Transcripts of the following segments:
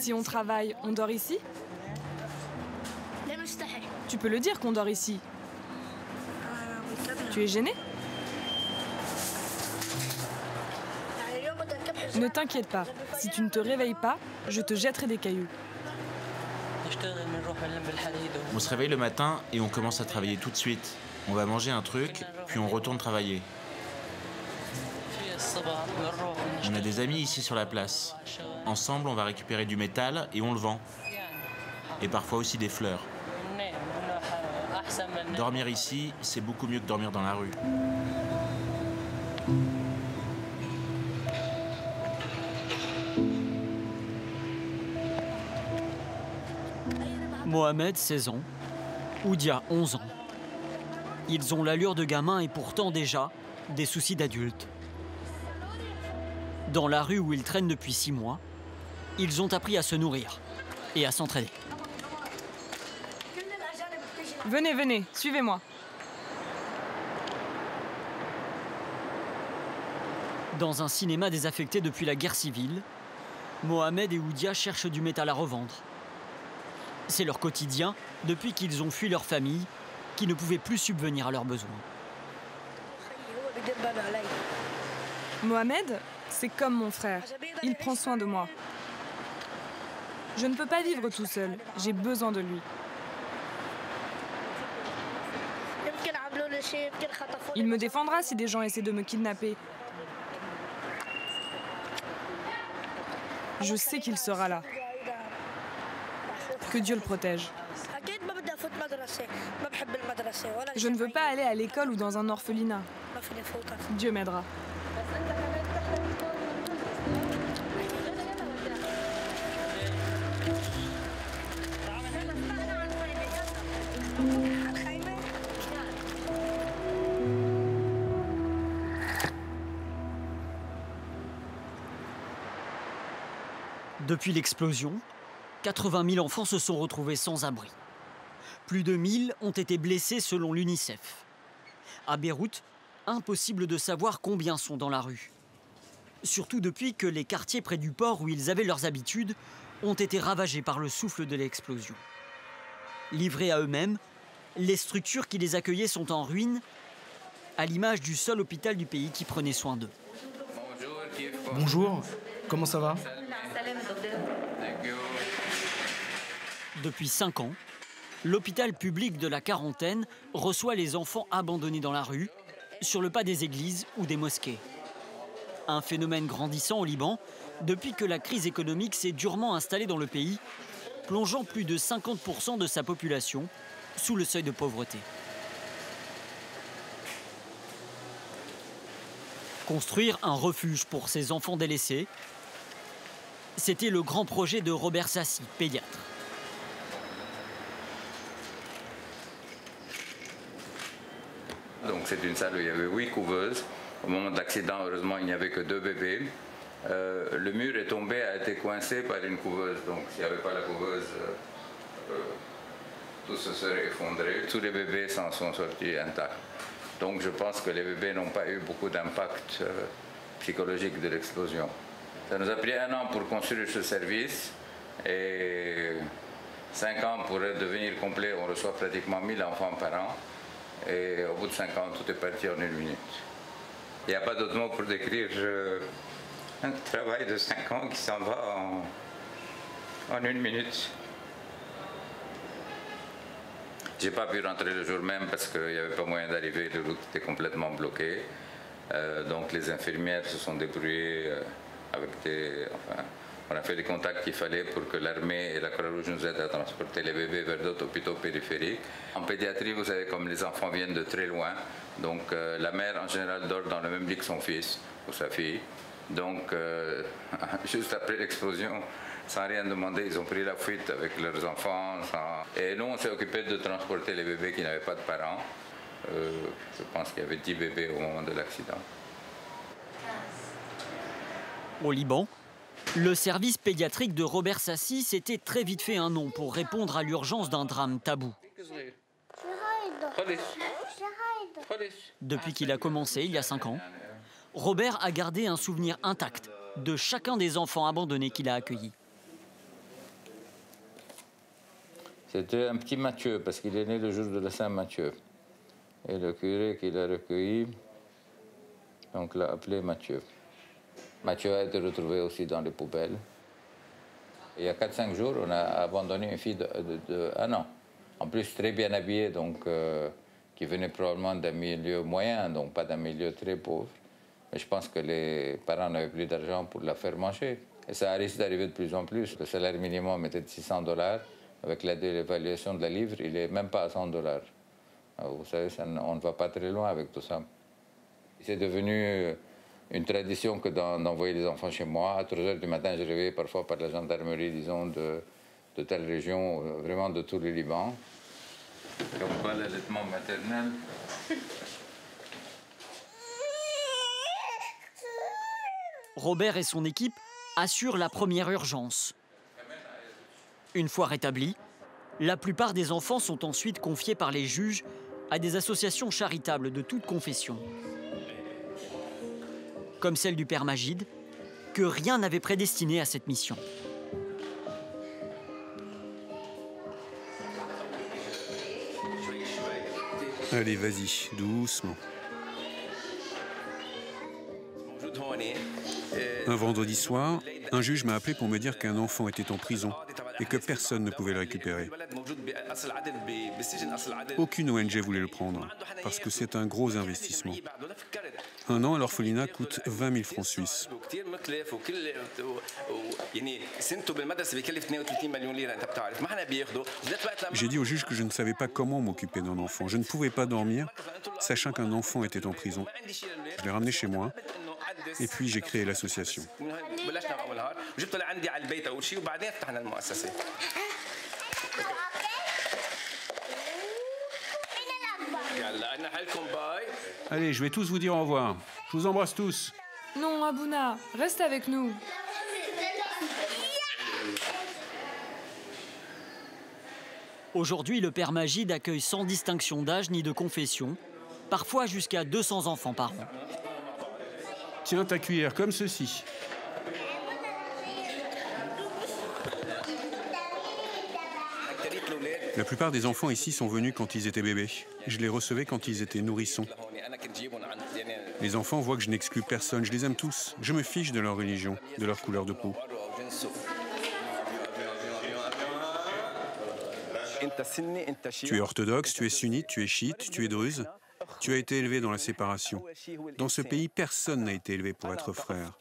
Si on travaille, on dort ici? Tu peux le dire qu'on dort ici. Tu es gêné? Ne t'inquiète pas, si tu ne te réveilles pas, je te jetterai des cailloux. On se réveille le matin et on commence à travailler tout de suite. On va manger un truc, puis on retourne travailler. On a des amis ici sur la place. Ensemble, on va récupérer du métal et on le vend. Et parfois aussi des fleurs. Dormir ici, c'est beaucoup mieux que dormir dans la rue. Mohamed, 16 ans. Oudia, 11 ans. Ils ont l'allure de gamins et pourtant déjà des soucis d'adultes. Dans la rue où ils traînent depuis 6 mois, ils ont appris à se nourrir et à s'entraider. Venez, venez, suivez-moi. Dans un cinéma désaffecté depuis la guerre civile, Mohamed et Oudia cherchent du métal à revendre. C'est leur quotidien depuis qu'ils ont fui leur famille, qui ne pouvait plus subvenir à leurs besoins. Mohamed, c'est comme mon frère. Il prend soin de moi. Je ne peux pas vivre tout seul. J'ai besoin de lui. Il me défendra si des gens essaient de me kidnapper. Je sais qu'il sera là. Que Dieu le protège. Je ne veux pas aller à l'école ou dans un orphelinat. Dieu m'aidera. Depuis l'explosion, 80 000 enfants se sont retrouvés sans abri. Plus de 1000 ont été blessés selon l'UNICEF. À Beyrouth, impossible de savoir combien sont dans la rue. Surtout depuis que les quartiers près du port où ils avaient leurs habitudes ont été ravagés par le souffle de l'explosion. Livrés à eux-mêmes, les structures qui les accueillaient sont en ruine, à l'image du seul hôpital du pays qui prenait soin d'eux. Bonjour, comment ça va? Depuis 5 ans, l'hôpital public de la Quarantaine reçoit les enfants abandonnés dans la rue, sur le pas des églises ou des mosquées. Un phénomène grandissant au Liban depuis que la crise économique s'est durement installée dans le pays, plongeant plus de 50% de sa population sous le seuil de pauvreté. Construire un refuge pour ces enfants délaissés, c'était le grand projet de Robert Sassi, pédiatre. Donc c'est une salle où il y avait 8 couveuses. Au moment de l'accident, heureusement, il n'y avait que 2 bébés. Le mur est tombé, a été coincé par une couveuse. Donc s'il n'y avait pas la couveuse, tout se serait effondré. Tous les bébés s'en sont sortis intacts. Donc je pense que les bébés n'ont pas eu beaucoup d'impact psychologique de l'explosion. Ça nous a pris 1 an pour construire ce service et 5 ans pour devenir complet. On reçoit pratiquement 1000 enfants par an. Et au bout de 5 ans, tout est parti en 1 minute. Il n'y a pas d'autre mot pour décrire un travail de 5 ans qui s'en va en 1 minute. Je n'ai pas pu rentrer le jour même parce qu'il n'y avait pas moyen d'arriver, la route était complètement bloquée. Donc les infirmières se sont débrouillées avec des... Enfin, on a fait les contacts qu'il fallait pour que l'armée et la Croix-Rouge nous aident à transporter les bébés vers d'autres hôpitaux périphériques. En pédiatrie, vous savez, comme les enfants viennent de très loin, donc la mère en général dort dans le même lit que son fils ou sa fille. Donc juste après l'explosion, sans rien demander, ils ont pris la fuite avec leurs enfants. Et nous, on s'est occupé de transporter les bébés qui n'avaient pas de parents. Je pense qu'il y avait 10 bébés au moment de l'accident. Au Liban, le service pédiatrique de Robert Sassi s'était très vite fait un nom pour répondre à l'urgence d'un drame tabou. Depuis qu'il a commencé, il y a 5 ans, Robert a gardé un souvenir intact de chacun des enfants abandonnés qu'il a accueillis. C'était un petit Mathieu, parce qu'il est né le jour de la Saint-Mathieu. Et le curé qui l'a recueilli, donc l'a appelé Mathieu. Mathieu a été retrouvé aussi dans les poubelles. Il y a 4-5 jours, on a abandonné une fille de 1 an. En plus, très bien habillée, donc, qui venait probablement d'un milieu moyen, donc pas d'un milieu très pauvre. Mais je pense que les parents n'avaient plus d'argent pour la faire manger. Et ça risque d'arriver de plus en plus. Le salaire minimum était de $600. Avec la dévaluation de la livre, il n'est même pas à $100. Alors, vous savez, on ne va pas très loin avec tout ça. C'est devenu une tradition que d'envoyer des enfants chez moi. À 3 h du matin, je réveillais parfois par la gendarmerie, disons, de telle région, vraiment de tout le Liban. Comme quoi, l'allaitement maternel. Robert et son équipe assurent la première urgence. Une fois rétablis, la plupart des enfants sont ensuite confiés par les juges à des associations charitables de toute confession. Comme celle du père Magid, que rien n'avait prédestiné à cette mission. Allez, vas-y, doucement. Un vendredi soir, un juge m'a appelé pour me dire qu'un enfant était en prison et que personne ne pouvait le récupérer. Aucune ONG voulait le prendre, parce que c'est un gros investissement. 1 an à l'orphelinat coûte 20 000 francs suisses. J'ai dit au juge que je ne savais pas comment m'occuper d'un enfant. Je ne pouvais pas dormir, sachant qu'un enfant était en prison. Je l'ai ramené chez moi. Et puis j'ai créé l'association. Allez, je vais tous vous dire au revoir. Je vous embrasse tous. Non, Abouna, reste avec nous. Aujourd'hui, le père Magid accueille sans distinction d'âge ni de confession, parfois jusqu'à 200 enfants par an. Tiens ta cuillère, comme ceci. La plupart des enfants ici sont venus quand ils étaient bébés. Je les recevais quand ils étaient nourrissons. Les enfants voient que je n'exclus personne, je les aime tous. Je me fiche de leur religion, de leur couleur de peau. Tu es orthodoxe, tu es sunnite, tu es chiite, tu es druze. Tu as été élevé dans la séparation. Dans ce pays, personne n'a été élevé pour être frère.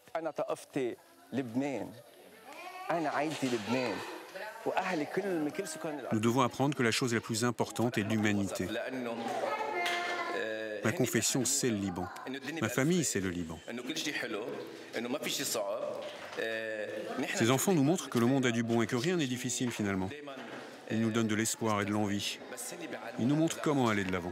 Nous devons apprendre que la chose la plus importante est l'humanité. Ma confession, c'est le Liban. Ma famille, c'est le Liban. Ces enfants nous montrent que le monde a du bon et que rien n'est difficile finalement. Ils nous donnent de l'espoir et de l'envie. Ils nous montrent comment aller de l'avant.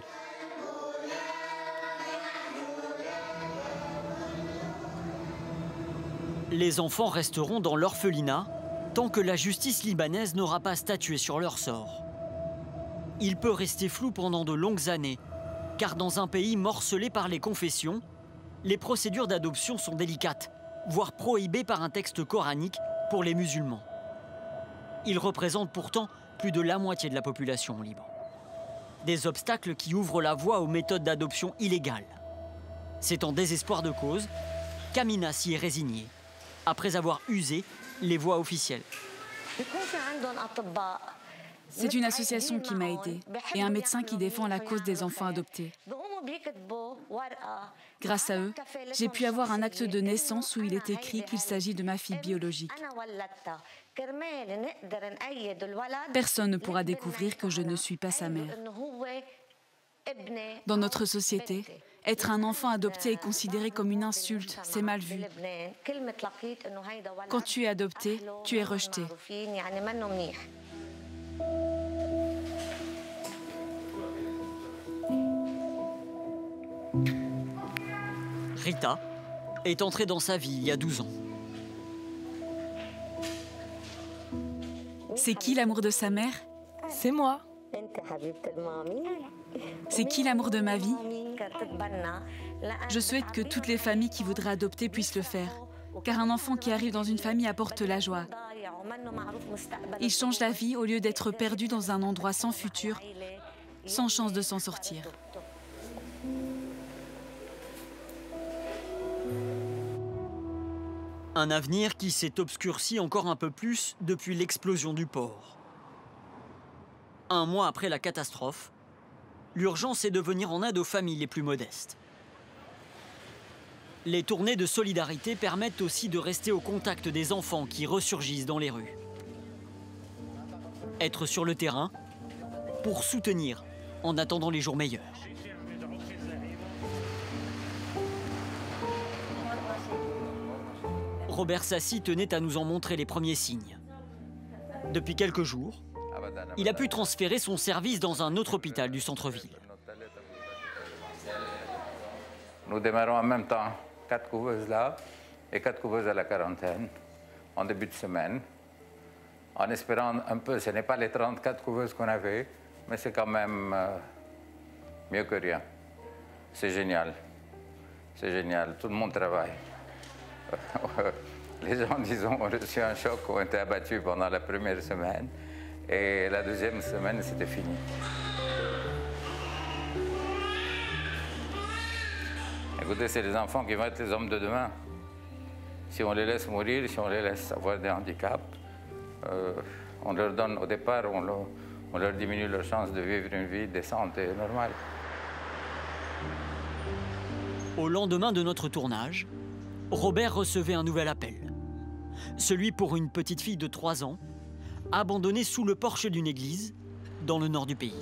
Les enfants resteront dans l'orphelinat tant que la justice libanaise n'aura pas statué sur leur sort. Il peut rester flou pendant de longues années, car dans un pays morcelé par les confessions, les procédures d'adoption sont délicates, voire prohibées par un texte coranique pour les musulmans. Ils représentent pourtant plus de la moitié de la population au Liban. Des obstacles qui ouvrent la voie aux méthodes d'adoption illégales. C'est en désespoir de cause qu'Amina s'y est résignée, après avoir usé les voies officielles. C'est une association qui m'a aidée et un médecin qui défend la cause des enfants adoptés. Grâce à eux, j'ai pu avoir un acte de naissance où il est écrit qu'il s'agit de ma fille biologique. Personne ne pourra découvrir que je ne suis pas sa mère. Dans notre société, être un enfant adopté est considéré comme une insulte, c'est mal vu. Quand tu es adopté, tu es rejeté. Rita est entrée dans sa vie il y a 12 ans. C'est qui l'amour de sa mère? C'est moi. C'est qui l'amour de ma vie? Je souhaite que toutes les familles qui voudraient adopter puissent le faire, car un enfant qui arrive dans une famille apporte la joie. Il change la vie au lieu d'être perdu dans un endroit sans futur, sans chance de s'en sortir. Un avenir qui s'est obscurci encore un peu plus depuis l'explosion du port. Un mois après la catastrophe, l'urgence est de venir en aide aux familles les plus modestes. Les tournées de solidarité permettent aussi de rester au contact des enfants qui ressurgissent dans les rues. Être sur le terrain pour soutenir en attendant les jours meilleurs. Robert Sassi tenait à nous en montrer les premiers signes. Depuis quelques jours, il a pu transférer son service dans un autre hôpital du centre-ville. Nous démarrons en même temps 4 couveuses là et 4 couveuses à la quarantaine en début de semaine, en espérant un peu, ce n'est pas les 34 couveuses qu'on avait, mais c'est quand même mieux que rien. C'est génial. C'est génial. Tout le monde travaille. Les gens, disons, ont reçu un choc, ont été abattus pendant la première semaine. Et la deuxième semaine, c'était fini. Écoutez, c'est les enfants qui vont être les hommes de demain. Si on les laisse mourir, si on les laisse avoir des handicaps, on leur donne, au départ, on leur diminue leur chance de vivre une vie décente et normale. Au lendemain de notre tournage, Robert recevait un nouvel appel. Celui pour une petite fille de 3 ans, abandonnée sous le porche d'une église, dans le nord du pays.